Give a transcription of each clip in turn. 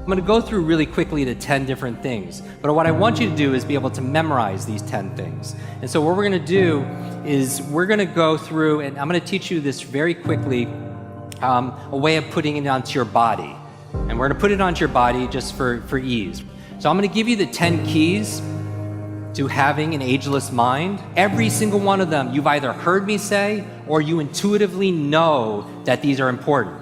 I'm gonna go through really quickly to 10 different things, but what I want you to do is be able to memorize these 10 things. And so what we're gonna do is we're gonna go through, and I'm gonna teach you this very quickly, a way of putting it onto your body. And we're gonna put it onto your body just for ease. So I'm gonna give you the 10 keys to having an ageless mind. Every single one of them you've either heard me say or you intuitively know that these are important.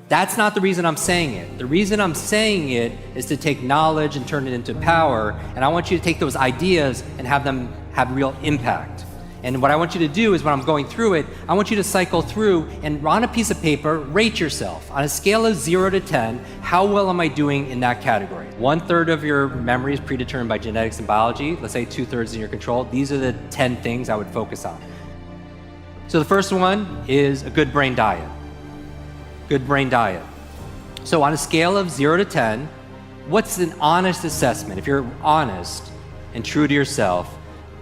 That's not the reason I'm saying it. The reason I'm saying it is to take knowledge and turn it into power, and I want you to take those ideas and have them have real impact. And what I want you to do is when I'm going through it, I want you to cycle through and on a piece of paper, rate yourself. On a scale of 0 to 10, how well am I doing in that category? 1/3 of your memory is predetermined by genetics and biology. Let's say 2/3 in your control. These are the 10 things I would focus on. So the first one is a good brain diet. Good brain diet. So on a scale of 0 to 10, what's an honest assessment? If you're honest and true to yourself,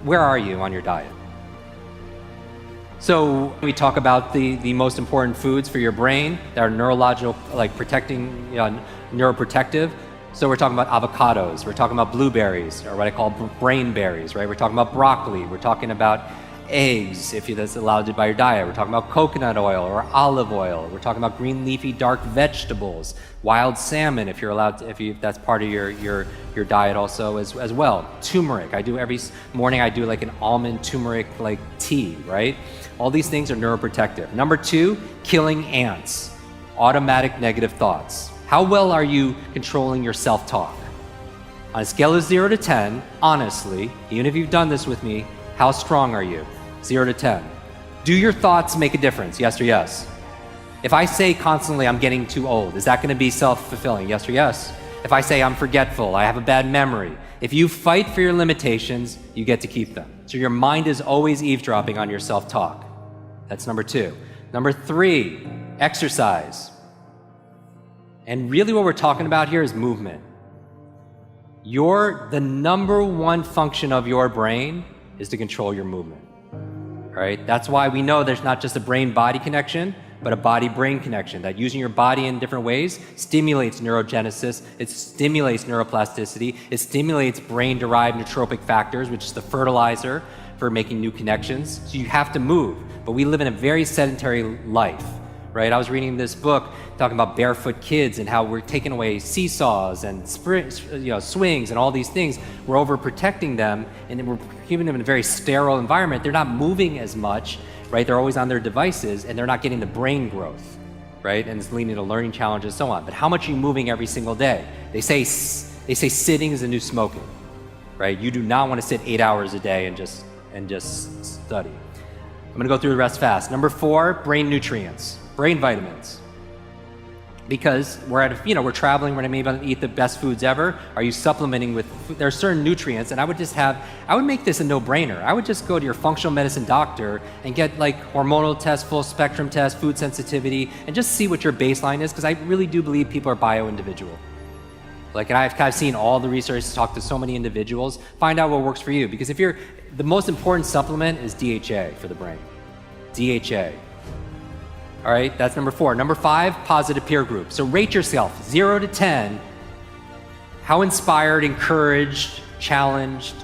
where are you on your diet? So we talk about the most important foods for your brain that are neurological, like protecting, neuroprotective. So we're talking about avocados, we're talking about blueberries, or what I call brain berries, right? We're talking about broccoli, we're talking about eggs, if that's allowed by your diet. We're talking about coconut oil or olive oil. We're talking about green leafy dark vegetables, wild salmon, if you're allowed to, if that's part of your diet also as well. Turmeric, I do every morning, I do like an almond turmeric like tea, right? All these things are neuroprotective. Number 2, killing ants, automatic negative thoughts. How well are you controlling your self-talk? On a scale of 0 to 10, honestly, even if you've done this with me, how strong are you? 0 to 10. Do your thoughts make a difference? Yes or yes? If I say constantly, I'm getting too old, is that gonna be self-fulfilling? Yes or yes? If I say I'm forgetful, I have a bad memory, if you fight for your limitations, you get to keep them. So your mind is always eavesdropping on your self-talk. That's number 2. Number 3, exercise. And really what we're talking about here is movement. The number 1 function of your brain is to control your movement, right? That's why we know there's not just a brain-body connection, but a body-brain connection, that using your body in different ways stimulates neurogenesis, it stimulates neuroplasticity, it stimulates brain-derived nootropic factors, which is the fertilizer for making new connections. So you have to move, but we live in a very sedentary life, right? I was reading this book talking about barefoot kids and how we're taking away seesaws and swings and all these things. We're overprotecting them and we're keeping them in a very sterile environment. They're not moving as much, right? They're always on their devices and they're not getting the brain growth, right? And it's leading to learning challenges and so on. But how much are you moving every single day? They say sitting is the new smoking, right? You do not want to sit 8 hours a day and just study. I'm gonna go through the rest fast. Number 4, brain nutrients, brain vitamins. Because we're traveling, we're maybe gonna eat the best foods ever. Are you supplementing with, there are certain nutrients, and I would make this a no-brainer. I would just go to your functional medicine doctor and get like hormonal tests, full spectrum tests, food sensitivity, and just see what your baseline is, because I really do believe people are bio-individual. Like, and I've seen all the research, talked to so many individuals, find out what works for you. Because the most important supplement is DHA for the brain. DHA. All right, that's number 4. Number 5, positive peer group. So rate yourself, 0 to 10. How inspired, encouraged, challenged,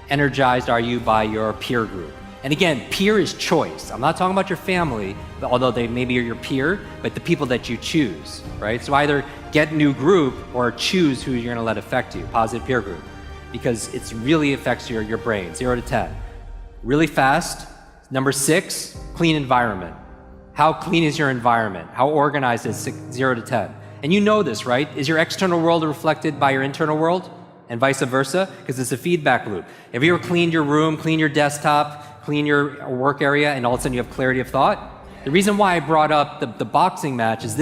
energized are you by your peer group? And again, peer is choice. I'm not talking about your family, although they maybe are your peer, but the people that you choose, right? So either get a new group or choose who you're gonna let affect you, positive peer group, because it really affects your brain, 0 to 10. Really fast, number 6, clean environment. How clean is your environment? How organized is 0 to 10? And you know this, right? Is your external world reflected by your internal world and vice versa? Because it's a feedback loop. Have you ever cleaned your room, cleaned your desktop, cleaned your work area, and all of a sudden you have clarity of thought? The reason why I brought up the boxing match is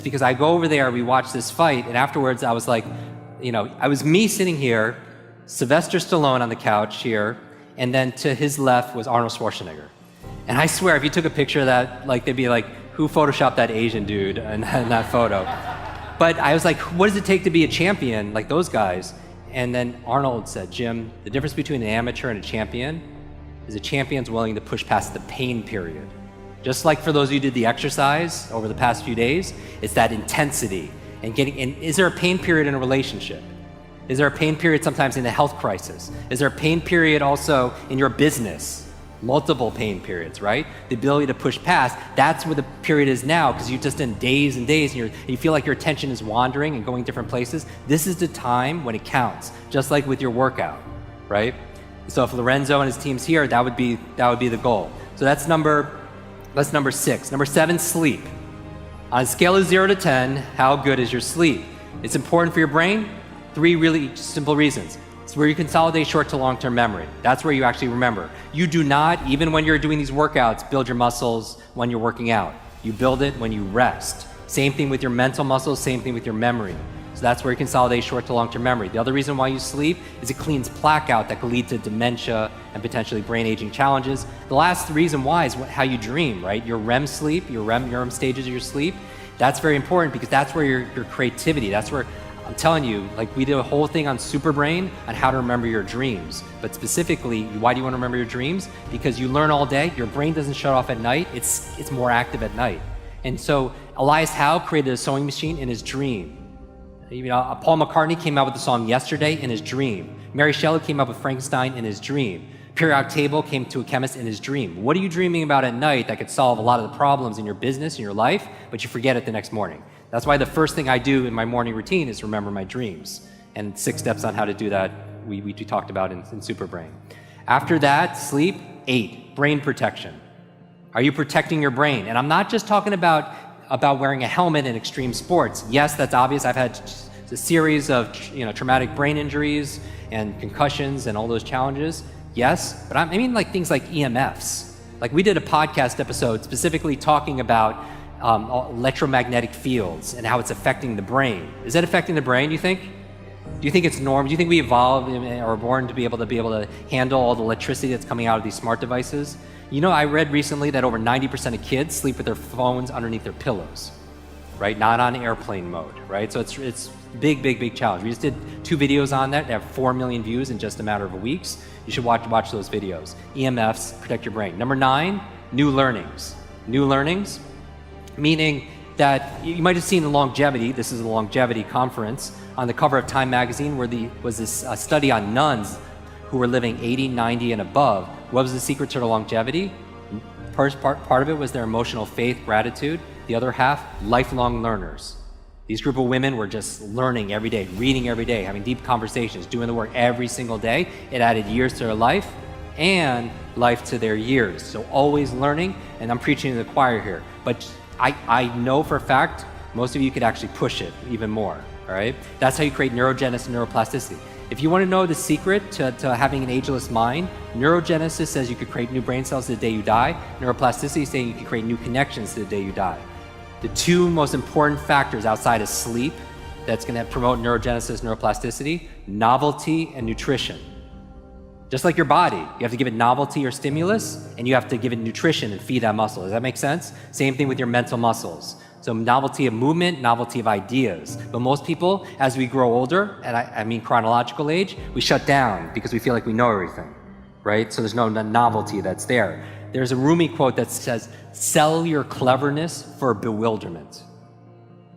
because I go over there, we watch this fight, and afterwards I was like, I was me sitting here, Sylvester Stallone on the couch here, and then to his left was Arnold Schwarzenegger. And I swear, if you took a picture of that, like they'd be like, who photoshopped that Asian dude in that photo? But I was like, what does it take to be a champion like those guys? And then Arnold said, Jim, the difference between an amateur and a champion is a champion's willing to push past the pain period. Just like for those of you who did the exercise over the past few days, it's that intensity. And is there a pain period in a relationship? Is there a pain period sometimes in a health crisis? Is there a pain period also in your business? Multiple pain periods, right? The ability to push past, that's where the period is now, because you're just in days and days and you feel like your attention is wandering and going different places. This is the time when it counts, just like with your workout, right? So if Lorenzo and his team's here, that would be the goal. So that's number 6. Number 7, sleep. On a scale of 0 to 10, how good is your sleep? It's important for your brain. 3 really simple reasons. It's where you consolidate short to long-term memory. That's where you actually remember. You do not, even when you're doing these workouts, build your muscles when you're working out. You build it when you rest. Same thing with your mental muscles, same thing with your memory. So that's where you consolidate short to long-term memory. The other reason why you sleep is it cleans plaque out that could lead to dementia and potentially brain aging challenges. The last reason why is how you dream, right? Your REM sleep, your REM stages of your sleep, that's very important because that's where your creativity, that's where, I'm telling you, like we did a whole thing on Superbrain on how to remember your dreams. But specifically, why do you want to remember your dreams? Because you learn all day, your brain doesn't shut off at night, it's more active at night. And so Elias Howe created a sewing machine in his dream. You know, Paul McCartney came out with the song Yesterday in his dream. Mary Shelley came up with Frankenstein in his dream. Periodic table came to a chemist in his dream. What are you dreaming about at night that could solve a lot of the problems in your business, in your life, but you forget it the next morning? That's why the first thing I do in my morning routine is remember my dreams. And 6 steps on how to do that we talked about in Superbrain. After that, sleep. 8, brain protection. Are you protecting your brain? And I'm not just talking about wearing a helmet in extreme sports. Yes, that's obvious. I've had a series of traumatic brain injuries and concussions and all those challenges. Yes, but I mean like things like EMFs. Like we did a podcast episode specifically talking about electromagnetic fields and how it's affecting the brain. Is that affecting the brain, you think? Do you think it's normal? Do you think we evolved or were born to be able to handle all the electricity that's coming out of these smart devices? You know, I read recently that over 90% of kids sleep with their phones underneath their pillows, right? Not on airplane mode, right? So it's big challenge. We just did 2 videos on that. They have 4 million views in just a matter of weeks. You should watch those videos. EMFs, protect your brain. Number 9, new learnings. New learnings, meaning that you might have seen the longevity. This is a longevity conference on the cover of Time magazine where was this study on nuns who were living 80, 90 and above. What was the secret to their longevity? Part of it was their emotional faith, gratitude. The other half, lifelong learners. These group of women were just learning every day, reading every day, having deep conversations, doing the work every single day. It added years to their life and life to their years. So always learning, and I'm preaching to the choir here. But I know for a fact, most of you could actually push it even more, all right? That's how you create neurogenesis and neuroplasticity. If you want to know the secret to having an ageless mind, neurogenesis says you could create new brain cells the day you die. Neuroplasticity is saying you can create new connections to the day you die. The 2 most important factors outside of sleep that's going to promote neurogenesis, neuroplasticity, novelty and nutrition. Just like your body, you have to give it novelty or stimulus, and you have to give it nutrition and feed that muscle. Does that make sense? Same thing with your mental muscles. So novelty of movement, novelty of ideas. But most people, as we grow older, and I mean chronological age, we shut down because we feel like we know everything, right? So there's no novelty that's there. There's a Rumi quote that says, sell your cleverness for bewilderment.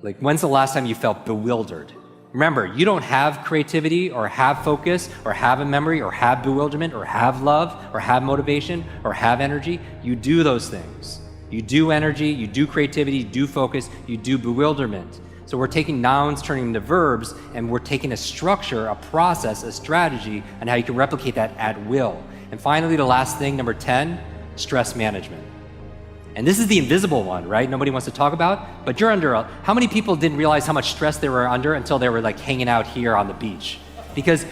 Like, when's the last time you felt bewildered? Remember, you don't have creativity or have focus or have a memory or have bewilderment or have love or have motivation or have energy. You do those things. You do energy, you do creativity, you do focus, you do bewilderment. So we're taking nouns, turning them to verbs, and we're taking a structure, a process, a strategy, and how you can replicate that at will. And finally, the last thing, number 10, stress management. And this is the invisible one, right? Nobody wants to talk about, but you're under how many people didn't realize how much stress they were under until they were like hanging out here on the beach? Because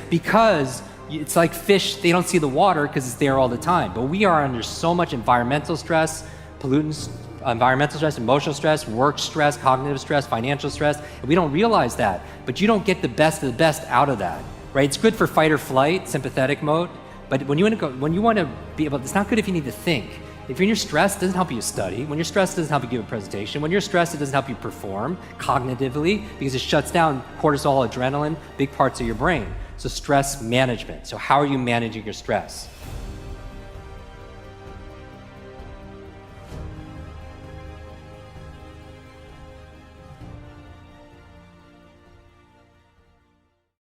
it's like fish, they don't see the water because it's there all the time. But we are under so much environmental stress, pollutants, environmental stress, emotional stress, work stress, cognitive stress, financial stress, and we don't realize that. But you don't get the best of the best out of that, right? It's good for fight or flight, sympathetic mode, but when you want to be able, it's not good if you need to think. If you're stressed, it doesn't help you study. When you're stressed, it doesn't help you give a presentation. When you're stressed, it doesn't help you perform cognitively because it shuts down cortisol, adrenaline, big parts of your brain. So stress management. So how are you managing your stress?